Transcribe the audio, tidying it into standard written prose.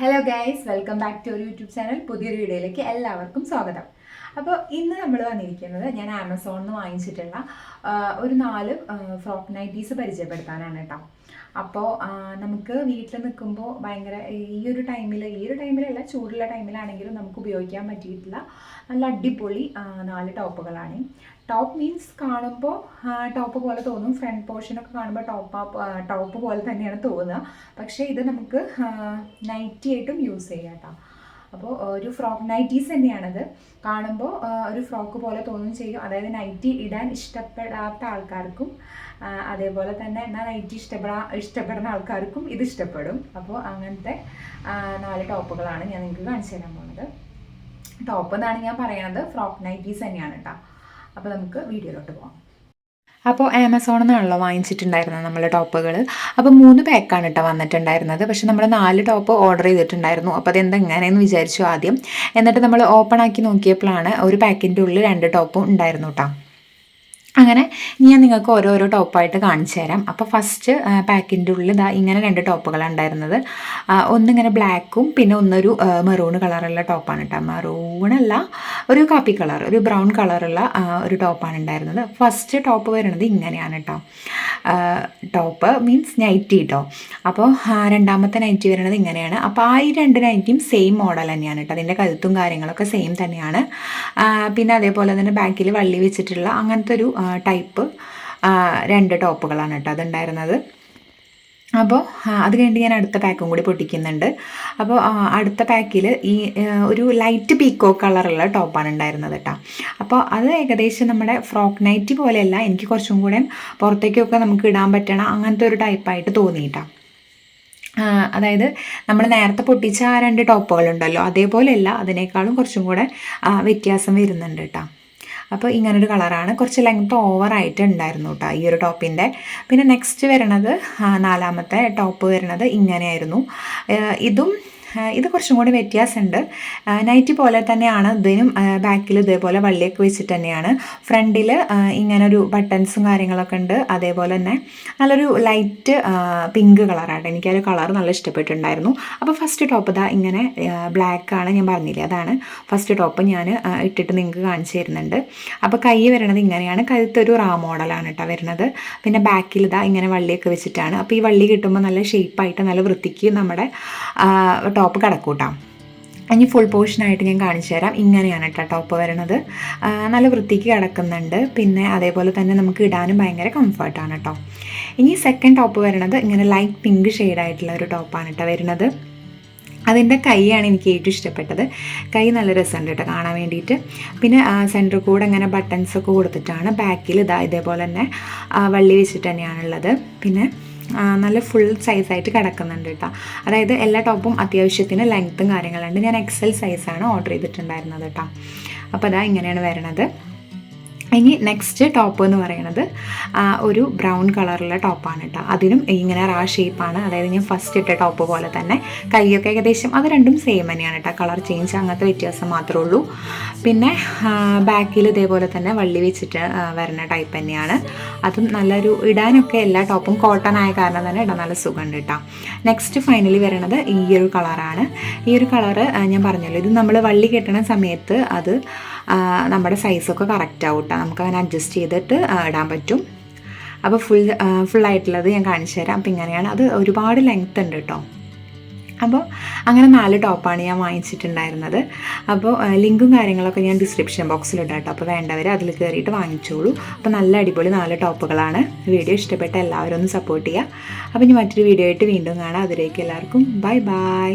Hello guys, welcome back to ഒരു YouTube channel. പുതിയൊരു വീഡിയോയിലേക്ക് എല്ലാവർക്കും സ്വാഗതം. അപ്പോൾ ഇന്ന് നമ്മൾ വന്നിരിക്കുന്നത് ഞാൻ ആമസോണിൽ നിന്ന് വാങ്ങിച്ചിട്ടുള്ള ഒരു 4 ഫ്രോക്ക് നൈറ്റീസ് പരിചയപ്പെടുത്താനാണ് കേട്ടോ. അപ്പോൾ നമുക്ക് വീട്ടിൽ നിൽക്കുമ്പോൾ ഭയങ്കര ഈ ഒരു ടൈമിലല്ല, ചൂടുള്ള ടൈമിലാണെങ്കിലും നമുക്ക് ഉപയോഗിക്കാൻ പറ്റിയിട്ടുള്ള നല്ല അടിപൊളി 4 ടോപ്പുകളാണ്. ടോപ്പ് മീൻസ് കാണുമ്പോൾ ടോപ്പ് പോലെ തോന്നും, ഫ്രണ്ട് പോർഷനൊക്കെ കാണുമ്പോൾ ടോപ്പ് പോലെ തന്നെയാണ് തോന്നുക. പക്ഷേ ഇത് നമുക്ക് നൈറ്റി ആയിട്ടും യൂസ് ചെയ്യാം കേട്ടോ. അപ്പോൾ ഒരു ഫ്രോക്ക് നൈറ്റീസ് തന്നെയാണത്. കാണുമ്പോൾ ഒരു ഫ്രോക്ക് പോലെ തോന്നും ചെയ്യും. അതായത് നൈറ്റി ഇടാൻ ഇഷ്ടപ്പെടാത്ത ആൾക്കാർക്കും അതേപോലെ തന്നെ എന്നാൽ നൈറ്റി ഇഷ്ടപ്പെടുന്ന ആൾക്കാർക്കും ഇത് ഇഷ്ടപ്പെടും. അപ്പോൾ അങ്ങനത്തെ 4 ടോപ്പുകളാണ് ഞാൻ നിങ്ങൾക്ക് കാണിച്ചു തരാൻ പോകുന്നത്. ടോപ്പ് എന്നാണ് ഞാൻ പറയുന്നത്, ഫ്രോക്ക് നൈറ്റീസ് തന്നെയാണ് കേട്ടോ. അപ്പോൾ നമുക്ക് വീഡിയോയിലോട്ട് പോകാം. അപ്പോൾ ആമസോണിൽ നിന്നാണല്ലോ വാങ്ങിച്ചിട്ടുണ്ടായിരുന്നത് നമ്മൾ ടോപ്പുകൾ. അപ്പോൾ 3 പാക്കാണ് കേട്ടോ വന്നിട്ടുണ്ടായിരുന്നത്. പക്ഷെ നമ്മൾ 4 ടോപ്പ് ഓർഡർ ചെയ്തിട്ടുണ്ടായിരുന്നു. അപ്പോൾ അതെന്തെങ്ങനെയെന്ന് വിചാരിച്ചു ആദ്യം. എന്നിട്ട് നമ്മൾ ഓപ്പൺ ആക്കി നോക്കിയപ്പോഴാണ് ഒരു പാക്കിൻ്റെ ഉള്ളിൽ 2 ടോപ്പും ഉണ്ടായിരുന്നു കേട്ടോ. അങ്ങനെ ഞാൻ നിങ്ങൾക്ക് ഓരോരോ ടോപ്പായിട്ട് കാണിച്ചു തരാം. അപ്പോൾ ഫസ്റ്റ് പാക്കിൻ്റെ ഉള്ളിൽ ഇങ്ങനെ 2 ടോപ്പുകളാണ് ഉണ്ടായിരുന്നത്. ഒന്നിങ്ങനെ ബ്ലാക്കും പിന്നെ ഒന്നൊരു മെറൂൺ കളറുള്ള ടോപ്പാണ് കേട്ടോ. മെറൂണല്ല, ഒരു കാപ്പി കളർ, ഒരു ബ്രൗൺ കളറുള്ള ഒരു ടോപ്പാണ് ഉണ്ടായിരുന്നത്. ഫസ്റ്റ് ടോപ്പ് വരുന്നത് ഇങ്ങനെയാണ് കേട്ടോ. ടോപ്പ് മീൻസ് നൈറ്റി കേട്ടോ. അപ്പോൾ രണ്ടാമത്തെ നൈറ്റി വരുന്നത് ഇങ്ങനെയാണ്. അപ്പോൾ ഈ 2 നൈറ്റിയും സെയിം മോഡൽ തന്നെയാണ് കേട്ടോ. അതിൻ്റെ കഴുത്തും കാര്യങ്ങളൊക്കെ സെയിം തന്നെയാണ്. പിന്നെ അതേപോലെ തന്നെ ബാക്കിൽ വള്ളി വെച്ചിട്ടുള്ള അങ്ങനത്തെ ഒരു ടൈപ്പ് 2 ടോപ്പുകളാണ് കേട്ടോ അതുണ്ടായിരുന്നത്. അപ്പോൾ അത് കഴിഞ്ഞ് ഞാൻ അടുത്ത പാക്കും കൂടി പൊട്ടിക്കുന്നുണ്ട്. അപ്പോൾ അടുത്ത പാക്കിൽ ഈ ഒരു ലൈറ്റ് പീക്കോ കളറുള്ള ടോപ്പാണ് ഉണ്ടായിരുന്നത് കേട്ടോ. അപ്പോൾ അത് ഏകദേശം നമ്മുടെ ഫ്രോക്ക് നൈറ്റി പോലെയല്ല, എനിക്ക് കുറച്ചും കൂടെ പുറത്തേക്കൊക്കെ നമുക്ക് ഇടാൻ പറ്റണം അങ്ങനത്തെ ഒരു ടൈപ്പായിട്ട് തോന്നിയിട്ടാണ്. അതായത് നമ്മൾ നേരത്തെ പൊട്ടിച്ച 2 ടോപ്പുകളുണ്ടല്ലോ, അതേപോലെയല്ല, അതിനേക്കാളും കുറച്ചും കൂടെ വ്യത്യാസം വരുന്നുണ്ട് കേട്ടോ. അപ്പോൾ ഇങ്ങനൊരു കളറാണ്. കുറച്ച് ലെങ്ത് ഓവറായിട്ട് ഉണ്ടായിരുന്നു കേട്ടോ ഈ ഒരു ടോപ്പിൻ്റെ. പിന്നെ നെക്സ്റ്റ് വരണത് 4ാമത്തെ ടോപ്പ് വരുന്നത് ഇങ്ങനെയായിരുന്നു. ഇത് കുറച്ചും കൂടി വ്യത്യാസമുണ്ട്. നൈറ്റി പോലെ തന്നെയാണ് ഇതിനും ബാക്കിൽ ഇതേപോലെ വള്ളിയൊക്കെ വെച്ചിട്ട് തന്നെയാണ്. ഫ്രണ്ടിൽ ഇങ്ങനൊരു ബട്ടൺസും കാര്യങ്ങളൊക്കെ ഉണ്ട്. അതേപോലെ തന്നെ നല്ലൊരു ലൈറ്റ് പിങ്ക് കളറായിട്ട് എനിക്കൊരു കളർ നല്ല ഇഷ്ടപ്പെട്ടിട്ടുണ്ടായിരുന്നു. അപ്പോൾ ഫസ്റ്റ് ടോപ്പ് ഇങ്ങനെ ബ്ലാക്കാണ്, ഞാൻ പറഞ്ഞില്ലേ, അതാണ് ഫസ്റ്റ് ടോപ്പ്. ഞാൻ ഇട്ടിട്ട് നിങ്ങൾക്ക് കാണിച്ചു തരുന്നുണ്ട്. അപ്പോൾ കൈ വരണത് ഇങ്ങനെയാണ്. കഴുത്തൊരു റാ മോഡലാണ് കേട്ടോ വരുന്നത്. പിന്നെ ബാക്കിൽ ഇങ്ങനെ വള്ളിയൊക്കെ വെച്ചിട്ടാണ്. അപ്പോൾ ഈ വള്ളി കിട്ടുമ്പോൾ നല്ല ഷേപ്പായിട്ട് നല്ല വൃത്തിക്ക് നമ്മുടെ ടോപ്പ് കിടക്കൂട്ടാം. ഇനി ഫുൾ പോർഷനായിട്ട് ഞാൻ കാണിച്ചു തരാം. ഇങ്ങനെയാണ് കേട്ടോ ടോപ്പ് വരുന്നത്. നല്ല വൃത്തിക്ക് കിടക്കുന്നുണ്ട്. പിന്നെ അതേപോലെ തന്നെ നമുക്ക് ഇടാനും ഭയങ്കര കംഫർട്ടാണ് കേട്ടോ. ഇനി സെക്കൻഡ് ടോപ്പ് വരുന്നത് ഇങ്ങനെ ലൈറ്റ് പിങ്ക് ഷെയ്ഡായിട്ടുള്ള ഒരു ടോപ്പാണ് കേട്ടോ വരുന്നത്. അതിൻ്റെ കൈയാണ് എനിക്ക് ഏറ്റവും ഇഷ്ടപ്പെട്ടത്. കൈ നല്ല രസമുണ്ട് കേട്ടോ കാണാൻ വേണ്ടിയിട്ട്. പിന്നെ സെൻറ്ററിൽ കൂടെ ഇങ്ങനെ ബട്ടൺസൊക്കെ കൊടുത്തിട്ടാണ്. ബാക്കിൽ ഇതേപോലെ തന്നെ വള്ളി വെച്ചിട്ട് തന്നെയാണുള്ളത്. പിന്നെ നല്ല ഫുൾ സൈസായിട്ട് കിടക്കുന്നുണ്ട് കേട്ടോ. അതായത് എല്ലാ ടോപ്പും അത്യാവശ്യത്തിന് ലെങ്ത്തും കാര്യങ്ങളുണ്ട്. ഞാൻ XL സൈസാണ് ഓർഡർ ചെയ്തിട്ടുണ്ടായിരുന്നത് കേട്ടോ. അപ്പോൾ ഇങ്ങനെയാണ് വരണത്. ഇനി നെക്സ്റ്റ് ടോപ്പ് എന്ന് പറയുന്നത് ഒരു ബ്രൗൺ കളറുള്ള ടോപ്പാണ് കേട്ടോ. അതിനും ഇങ്ങനെ റാ ഷേപ്പാണ്. അതായത് ഞാൻ ഫസ്റ്റ് ഇട്ട ടോപ്പ് പോലെ തന്നെ കൈയൊക്കെ ഏകദേശം അത് രണ്ടും സെയിം തന്നെയാണ് കേട്ടോ. കളർ ചേഞ്ച് അങ്ങനത്തെ വ്യത്യാസം മാത്രമേ ഉള്ളൂ. പിന്നെ ബാക്കിൽ ഇതേപോലെ തന്നെ വള്ളി വെച്ചിട്ട് വരുന്ന ടൈപ്പ് തന്നെയാണ്. അതും നല്ലൊരു ഇടാനൊക്കെ എല്ലാ ടോപ്പും കോട്ടൺ ആയ കാരണം തന്നെ ഇടാൻ നല്ല സുഖമുണ്ട് കേട്ടോ. നെക്സ്റ്റ് ഫൈനലി വരുന്നത് ഈ ഒരു കളറാണ്. ഈ ഒരു കളറ് ഞാൻ പറഞ്ഞല്ലോ, ഇത് നമ്മൾ വള്ളി കെട്ടണ സമയത്ത് അത് നമ്മുടെ സൈസൊക്കെ കറക്റ്റ് ആവും കേട്ടോ. നമുക്കങ്ങനെ അഡ്ജസ്റ്റ് ചെയ്തിട്ട് ഇടാൻ പറ്റും. അപ്പോൾ ഫുള്ളായിട്ടുള്ളത് ഞാൻ കാണിച്ചു തരാം. അപ്പോൾ ഇങ്ങനെയാണ്. അത് ഒരുപാട് ലെങ്ത് ഉണ്ട് കേട്ടോ. അപ്പോൾ അങ്ങനെ 4 ടോപ്പാണ് ഞാൻ വാങ്ങിച്ചിട്ടുണ്ടായിരുന്നത്. അപ്പോൾ ലിങ്കും കാര്യങ്ങളൊക്കെ ഞാൻ ഡിസ്ക്രിപ്ഷൻ ബോക്സിലിടാം കേട്ടോ. അപ്പോൾ വേണ്ടവർ അതിൽ കയറിയിട്ട് വാങ്ങിച്ചോളൂ. അപ്പോൾ നല്ല അടിപൊളി 4 ടോപ്പുകളാണ്. വീഡിയോ ഇഷ്ടപ്പെട്ട എല്ലാവരും ഒന്ന് സപ്പോർട്ട് ചെയ്യുക. അപ്പോൾ ഇനി മറ്റൊരു വീഡിയോ ആയിട്ട് വീണ്ടും കാണാം. അതിലേക്ക് എല്ലാവർക്കും ബൈ ബൈ.